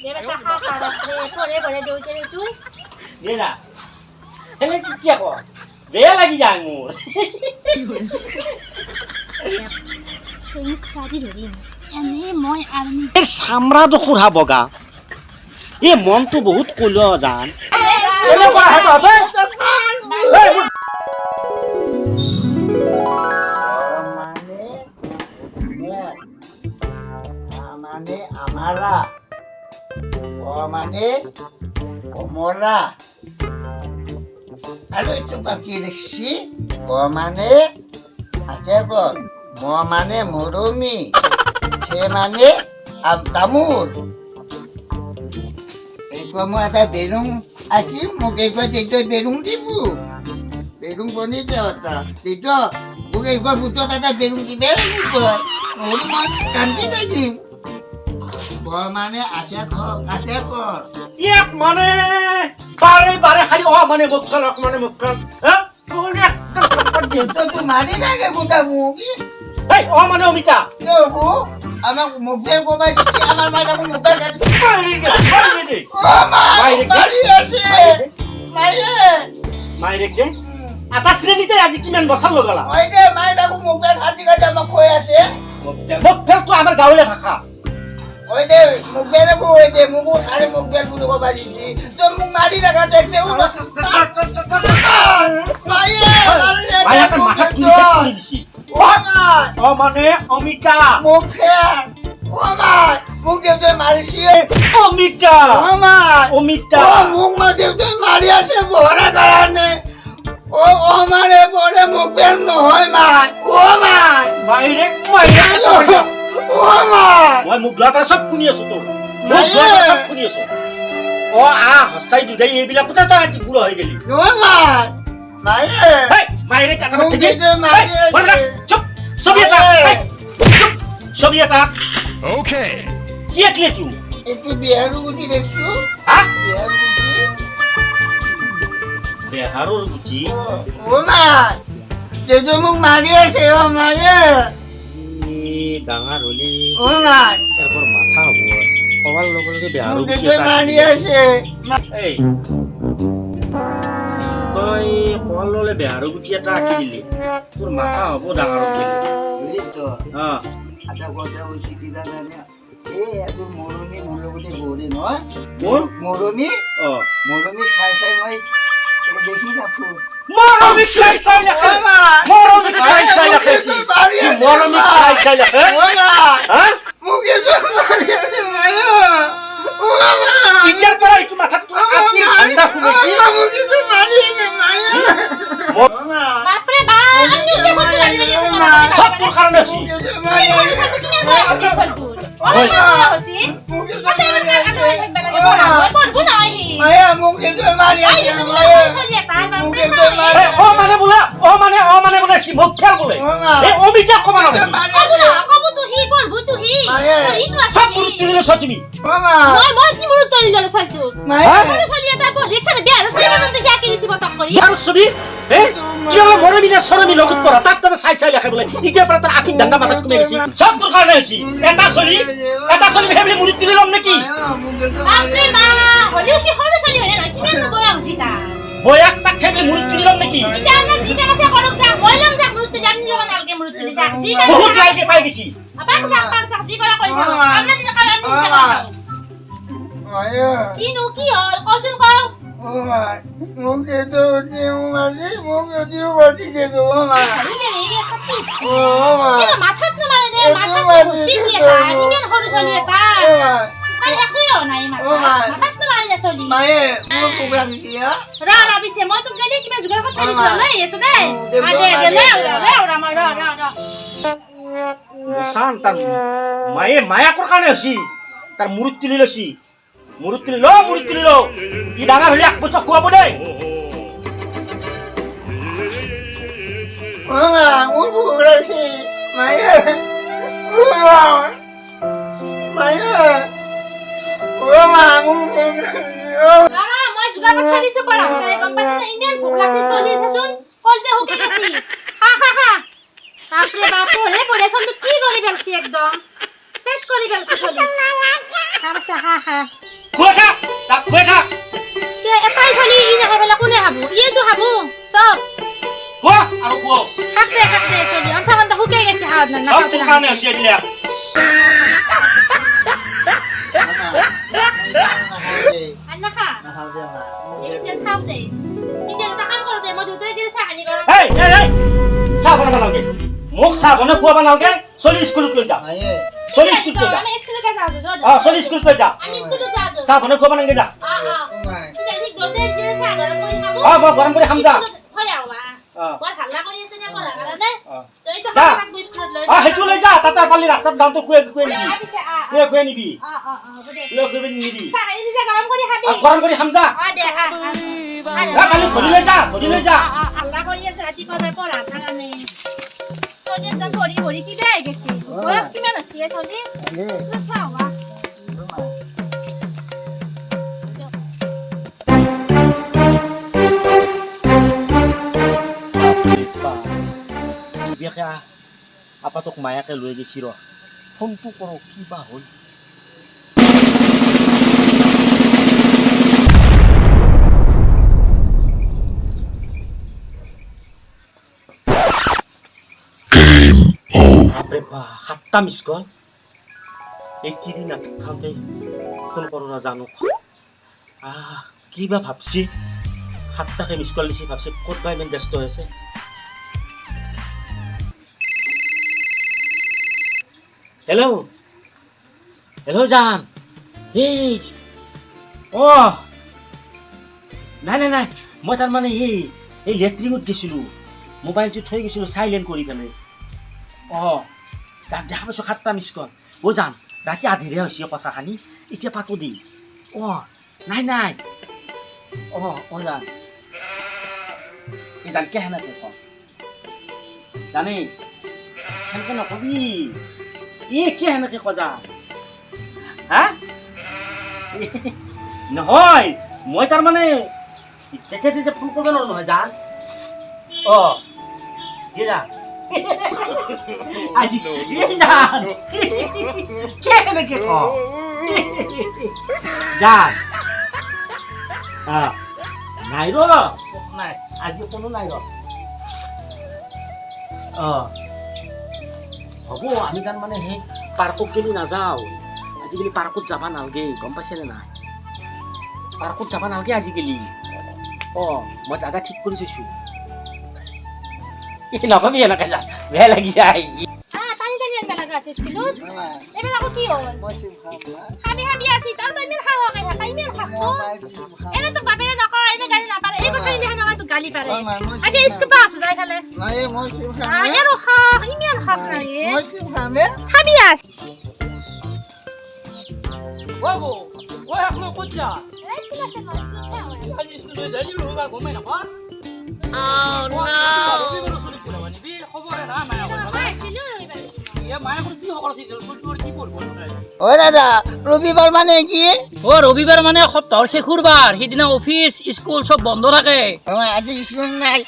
Dia masa khá বাপৰে পৰে পৰে দেউতে ৰে তুই দে না এনে কি কি কো বেয়া লাগি যায় মোৰ সৈনিক সাদি ধৰিম এনে মই আৰ্মি এৰ সামৰাটো খুড়া বগা এ মনটো বহুত কল জান এনে কৰা হেতো মানে আমাৰা ও মানে কমলা আৰু এইটো বাকি দেখছি ও মানে আছে বল ম মানে মরমি সে মানে তামোল এইটো মই এটা বেলুং আঁকি মোক এইটো এইটো বেলুং দিব বেলুং বনি দেওয়া দিতো মোক এইটো বুটত এটা বেলুং দিবে মই কান্দি থাকিম মানে আছে এক মানে বারে বারে খালি মানে মুখখান মানে মুখখান হ্যাঁ তুই একদম কাপড় দিয়ে তো মারি লাগে বুটা মুখ এই মানে অমিতা বু আমার মুখে গোবাই আমার মাইটা মুখে কাটি মারি আছে মাইরে কে আটা শ্রেণীতে আজি কিমান বছর লগালা ওই যে মাইটা মুখে কাটি কাটি আমার কই আছে মুখ ফেল তো আমার গাঁৱলীয়া ভাষা ওই যে মুখে রে ওই যে মুখ সারে মুখে গুলো গোবাই দিছি তো মুখ মারি লাগা দেখতে না মাইয়া তো মাথা চুরি করে দিছি মানে অমিতা মুখে মুখ দেউতে মারিছি অমিতা অমিতা মুখ মা দেউতে মারি আছে ভরা কারণে মানে বলে মুখ বের নহয় মাই মাইরে মই মুখ ধোৱা সব শুনি আছো তো মুখ ধোৱা সব শুনি আছো হসাই দুদাই এইবিলাক কথা তই আজি বুঢ়া হৈ গেলি মাইরে কাকা চুপ ছবি এটা ওকে কি কি তুই একটু বিহারু গুটি দেখছো হ্যাঁ বিহারু গুটি বেহারোর গুটি ও মা দেউতে মোক মারি আছে ও মায়ে ডাঙৰ হলি ও মা তারপর মাথা হব কবার লগে লগে বেহারো মোক গুটি দেউতে মারি আছে এই তই কল ললে বেহারো গুটি এটা আঁকি দিলি তোর মাথা হব ডাঙৰ হলি বুঝিছো হ্যাঁ আটা কথা হইছে কি জানা এই এত মরমি মূল্যবতী গৌরী নয় মোর মরমি ও মরমি সাই সাই মই দেখি যাবো মরমি চাই চাই লাগে মরমি চাই চাই লাগে মরমি চাই চাই লাগে হ্যাঁ মুখে তো মারি আছে মায়া ও মা ইতিয়াৰ পৰা এইটো মাথাত আপনি ঠাণ্ডা শুনেছি মুখে তো মারি আছে মায়া ও মা বাপরে বা আমি কি সত্যি লাগি গেছে সব তোর কারণে হছি তুই কোন সাথে কিনে বয় হসি চল তুই ওই বয় হসি মুখে তো আতে আমার কাটা থাকবে লাগে পড়া হয় পড়বো না হি মায়া মুখে তো মারি আই আছে শুনি মায়া চলিয়া তাই বাপরে মুখে তো মারি এই ও মানে বলে কি মুখ খেল বলে এই অমিতা কমা না কবু তো হি পড়বো তো হি পড়ি তো সব আসি পুরুষ তুমি ও মা মই কি মুরু তলি ললে চল তুই মায়া পড়ে চলিয়া তাই পড় দেখছ না বিয়ার সেই পর্যন্ত কি আকি দিছি বতক করি ইয়ার ছবি কি হলো মরমি না সরমি লগত পড়া তার তার সাই সাই লেখা বলে ইতিয়াৰ পৰা তার আফিক ডান্ডা মাথাত কমে গেছি সব তোর কারণে হছি এটা চলি ভেবলি মুড়ি তুলি লম নাকি মুখে তো বাপরে বা হলিও কি হলু চলি হলে না কিমান বয়া হসি তা বয়াক তাক ভেবলি মুড়ি তুলি লম নাকি ইটা না দিটা কাছে করক যা বললাম যা মুরুত জানি লবা নালকে মুরুত তুলি যা জি কা বহুত লাইকে পাই গেছি পাক যা জি করা করি যাও আমরা নিজে কাল আমি নিজে যাও মায়া কি নু কি হল কসুন কও ও মা মুখে তো মারি মুখে তো মারি গেলো ও মা নিজে রে খাতি ও মা কিন্তু মাথাত ন মারে দে মাথাত খুশি দিয়ে তা কিমান হলু চলি তা ও মা আর একইও নাই মাথাত ন মারে চলি মায়ে মুখ কুবরা দিছি রা রা বিছে মই তো গলি কিমান জুগার কথা দিছিলাম না এসো দে আদে গেলে ওরা মার রা মুসান তার মায়া কোর কারণে হছি তার মুড়ি তুলি লছি মুড়ি তুলি ল ই ডাঙৰ হলি এক বছৰ খুৱাব দেই ও মা মুখ কুবরা দিছি মায়ে ও মায়ে ও মা মুখ কুবরা রা মই জুগার কথা দিছো পড়া তাই কম পাছে না ইন্ডিয়ান ফুক লাগতে চলি থাচুন কলজে হুকে গেছি হা বাপরে বাপ পড়ে চল কি করি ফেলছি একদম শেষ করি ফেলছি চলি হা শুয়ে থাক তাক শুয়ে থাক কে এটাই চলি ই নাখাই পেলাই কোনে খাব ইয়েতো খাব চব শুৱা আৰু শুৱ খাকতে চলি অন্থা মন্থা শুকাই গেছে হাত না চব তোৰ কাৰণে হৈছে এইবিলাক আন্না খা এই যে খাও দে এতিয়া এটা কাম কৰো দে মই দুটাই দিলে চাহ আনি গৰম এই চাহ বনাব নালাগে মোক চাহ বনাই খুৱাব নালাগে চলি স্কুলত লৈ যা চলি স্কুলত লৈ যা আমি স্কুলকে যাও যো চলি স্কুলত লৈ যা আমি স্কুলত যাও যো চাহ বনাই খুৱাব নালাগে যা এতিয়া ঠিক দুটাই দিলে চাহ গৰম কৰি খাব মই গৰম কৰি খাম যা থলে আওবা বৰ হাল্লা কৰি আছে নে পঢ়া কাৰণে জয় তো যা। খাক স্কুলত লৈ সেইটো লৈ যা তাতে পালি ৰাস্তাত যাওঁতে খুৱে নিবি আপিছে খুৱে নিবি হ'ব দে খুৱে নিবি চাহ এই যে গৰম কৰি খাবি গৰম কৰি খাম যা দে পালি ধৰি লৈ যা হাল্লা কৰি আছে ৰাতিপুৱা পঢ়া কাৰণে চলি একদম ভৰি কিবা আহি গেছে বয়স কিমান আছে চলি স্কুলত খাওয়া বিয়াকে আপাতক মায়াকে লৈ গৈছি ৰ ফোনটো কৰো কিবা হ'ল সাতটা মিছ কল এই তিৰি নাথাকোঁতে ফোন কৰো নাজানো কিবা ভাবছি সাতটাকে মিছ কল দিছি ভাবছি ক'তবা ইমান ব্যস্ত হৈছে হেল্ল' জান এই নাই মই তাৰমানে এই লেট্ৰিনত গৈছিলোঁ মোবাইলটো থৈ গৈছিলোঁ চাইলেণ্ট কৰি পেলাই যাক দেখা পাইছোঁ সাতটা মিছ কল জান ৰাতি আধিৰে হৈছে কথাখানি এতিয়া পাতো দি নাই জান এই জান কেনেকৈ কওঁ জানে সেনেকৈ নকবি কেনেকৈ কজা হা নহয় মই তাৰমানে যেতিয়া ফোন কৰিব নোৱাৰো নহয় জান জান আজি জান কেনেকৈ কওঁ জান নাই নাই আজি কোনো নাই হ'ব আমি তাৰমানে সেই পাৰ্কত গেলি নাযাওঁ আজিকালি পাৰ্কত যাব নালাগে গম পাইছেনে নাই পাৰ্কত যাব নালাগে আজিকালি মই জাগা ঠিক কৰি থৈছোঁ নকবি এনেকৈ যা বেয়া লাগি যায় পানী আনবা লগা আছে স্কুলত এবাৰ আকৌ কি হ'ল খাবি আছিস আৰু তই ইমান খাওঁ খাই থাকা ইমান খাবো এনে তোক বাপেৰে নকয় এনে গালি নাপাৰে এই কথা লিখা নহয় তোক গালি পাৰে আগে স্কুল পৰা আছো যাই ফালে আৰু খা ইমান খাক নাই খাবি আছ এখন ক'ত যা স্কুল আছে মই স্কুল আজি স্কুল যাই ৰবা গমে নাপাওঁ দাদা ৰবিবাৰ মানে কি ৰবিবাৰ মানে সপ্তাহৰ শেষৰ বাৰ সেইদিনা অফিচ স্কুল চব বন্ধ থাকে আজি স্কুল নাই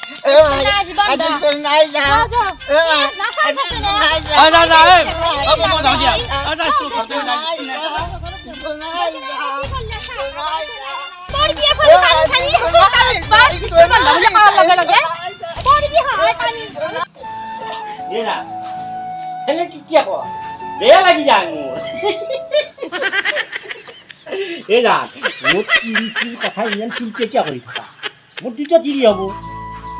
বেয়া লাগি যায় মোৰ এই জান মোৰ তিৰিৰ কথা ইমান চিন্তা কিয় কৰি থকা মোৰ দুটা তিৰি হ'ব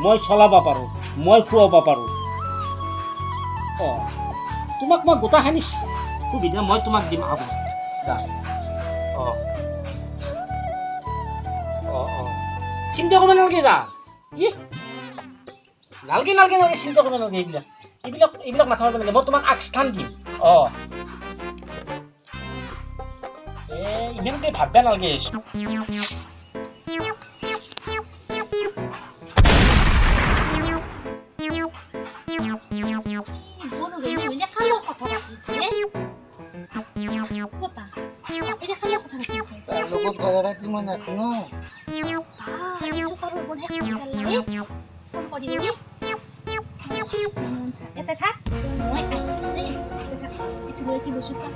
মই চলাব পাৰোঁ মই খুৱাব পাৰোঁ তোমাক মই গোটাখানি সুবিধা মই তোমাক দিম হ'ব যা চিন্তা কৰিব নালাগে যা নালাগে চিন্তা কৰিব নালাগে এইবিলাক মাথা মাৰিব নালাগে মই তোমাক আগস্থান দিম ইমানকৈ ভাবিব নালাগে এটা থাক মই আহিছো দেই এটা থাক একটু বসে থাক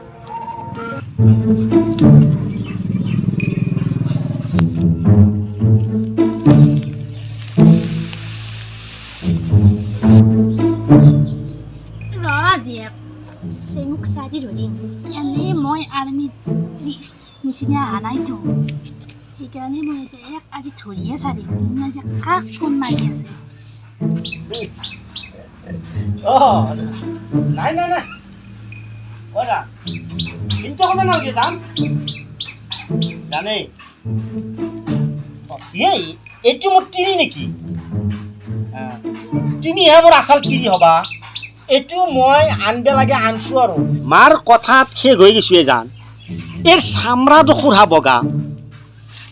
নিচিনা অহা নাইতো সেইকাৰণে মই আজি ধৰিয়ে চাৰিম আজি কাক ফোন মাৰি আছে নাই নাই নাই ওরা চিন্তা করবে না কি জান জানে এই এটু মোর তিরি নাকি তুমি এবার আসাল তিরি হবা এটু মই আনবে লাগে আনছো আর মার কথাত শেষ হয়ে গেছো জান এর সামরা দখুর হা বগা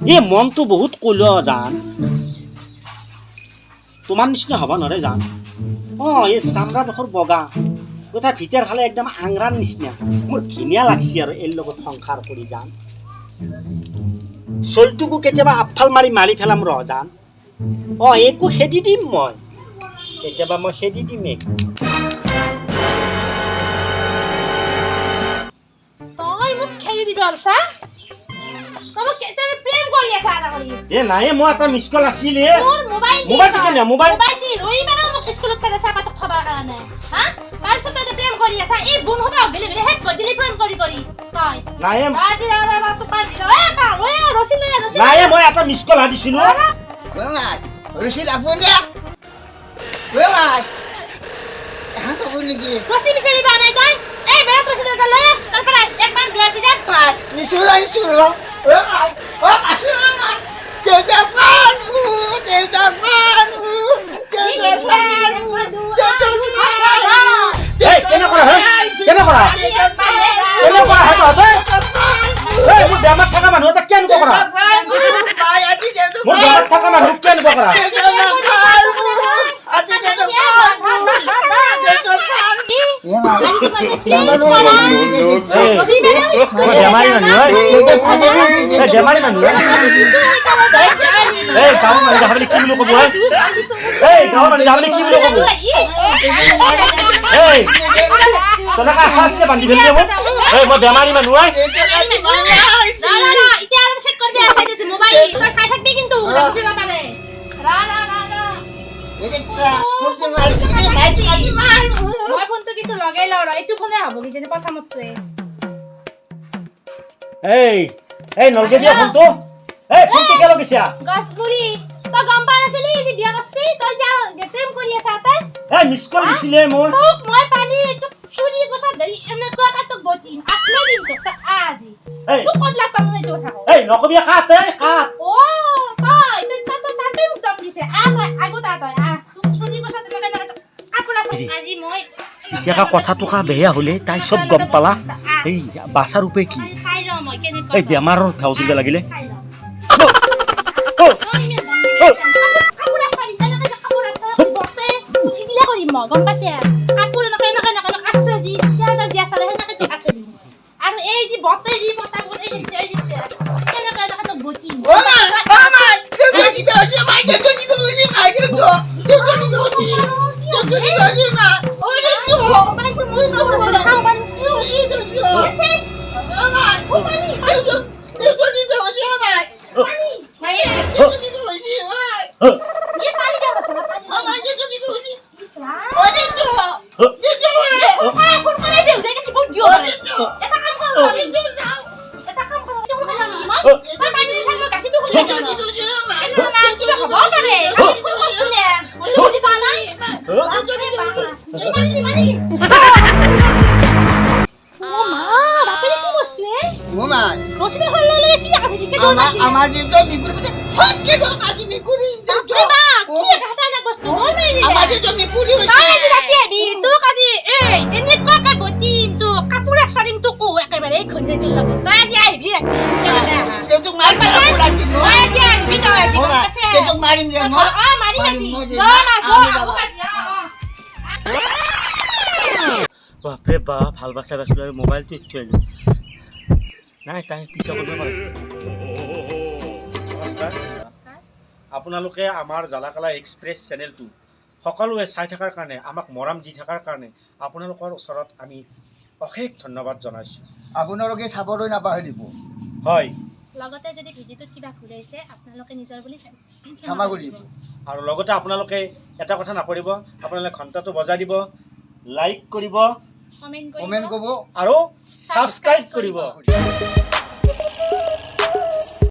এ মন তো বহুত কইল জান তোমার নিচিনা হবা নরে জান এই সামরা দখুর বগা কথা ভিতর খালে একদম আংরার নিচিনা মোর ঘিনিয়া লাগছে আর এর লগত সংসার করি যান চলটুকু কেতিয়াবা আফাল মারি মারি ফেলাম র জান একো খেদি দিম মই কেতিয়াবা মই খেদি দিম তই মোক খেলি দিবি অলছা তই মোক কেতিয়াবা প্লেন কৰি আছা আনা কৰি নাই মই এটা মিছ কল আছিল মোৰ মোবাইল কেনে মোবাইল দি ৰই মানে মোক স্কুলত ফেলে চাপাতক থবাৰ কাৰণে হা তাৰপিছত তই প্লেন কৰি আছা এই বুন হবা গলি গলি হেড কৰি দিলি প্লেন কৰি তই নাই আজি ৰা তো পাৰ দিল পা ৰছি নাই মই এটা মিছ কল দিছিলো Relax. Rusin apun ya. Relax. Hang apa lagi? ৰছি বিচাৰি পা নাই তই এই বেৰা ৰছি দে লৈ তাৰ পৰা এক মান দুই আছে যা Pak, ni suruh. Relax. Oh, masuk relax. Kejapanmu. এই কেনে কৰা হে কেনে কৰা হে তহঁতে এই মোৰ বেমাৰ থকা মানুহ এটা কেন কৰা মোৰ বেমাৰ থকা মানুহ কেন কৰা বেমাৰী মানুহ বেমাৰী মানুহ এই গাঁৱৰ মানুহ যাবলৈ কি বুলি ক'ব এই গাঁৱৰ মানুহ যাবলৈ কি বুলি ক'ব এই তনেকা আশা আছিলে বান্ধি ফেলি মোক এই মই বেমাৰী মানুহ এতিয়া আৰু চেক কৰি দিয়া আছে মোবাইল তই চাই থাকবি কিন্তু বুজি নাপাৰে মই ফোনটো কিছু লগাই লওঁ এইটো ফোনে হ'ব কিজানি প্ৰথমতটোৱে এই নলকে দিয়া ফোনটো এই ফোনটো কে লগাইছা গছগুৰি তই গম পা নাছিলি যে বিয়া কৰছি তই যা প্ৰেম কৰি আছা তই এই মিছ কল দিছিলে মই তোক মই পালি তোক চুৰি গোছা ধৰি এনেকুৱা কাটক বতিম আত্মা দিম তোক তই আজি তোক ক'ত লাগ পাম এইটো কথা এই নকবি কাট কাট তই তাতে মোক দম দিছে তই আগত তই তোক চুৰি গোছা তেনেকৈ কাপোৰ আছে আজি মই এতিয়া কথাটো বেয়া হলে তাই চব গম পালা এই বাছাৰ ৰূপে কি চাই লওঁ মই কেনেকৈ এই বেমাৰৰ ঠাউ দিব লাগিলে গম পাইছে কাপোৰ এনেকৈ আস্ত যি চালে সেনেকৈ আছে আৰু এই যি বতে যি বতা বতে কেনেকৈ তোক বটিম আমার দিনটা নিকুর মধ্যে হচ্ছে তো কাজি নিকুরি আমার দিনটা নিকুরি কাপোৰ চাৰিম তোক একেবাৰে ঘূৰি লগত তই আজি আহিবি তেতুক মার তেতুক মারিম রে মো বাপরে বাপ ভাল বাচ্চা বাচ্চা মোবাইলটো থৈ আহিলো নাই তাই পিছা কৰিব পাৰে নমস্কাৰ আপোনালোকে আমাৰ জালাকালা এক্সপ্ৰেছ চেনেলটো সকলোৱে চাই থকাৰ কাৰণে আমাক মৰম দি থকাৰ কাৰণে আপোনালোকৰ ওচৰত আমি অশেষ ধন্যবাদ জনাইছোঁ আপোনালোকে চাবলৈ নাপাহৰিব হয় লগতে যদি ভিডিঅ'টোত কিবা ভুল হৈছে আপোনালোকে নিজৰ বুলি ক্ষমা কৰিব আৰু লগতে আপোনালোকে এটা কথা নাপাহৰিব আপোনালোকে ঘণ্টাটো বজাই দিব লাইক কৰিব কমেণ্ট কমেণ্ট কৰিব আৰু ছাবস্ক্ৰাইব কৰিব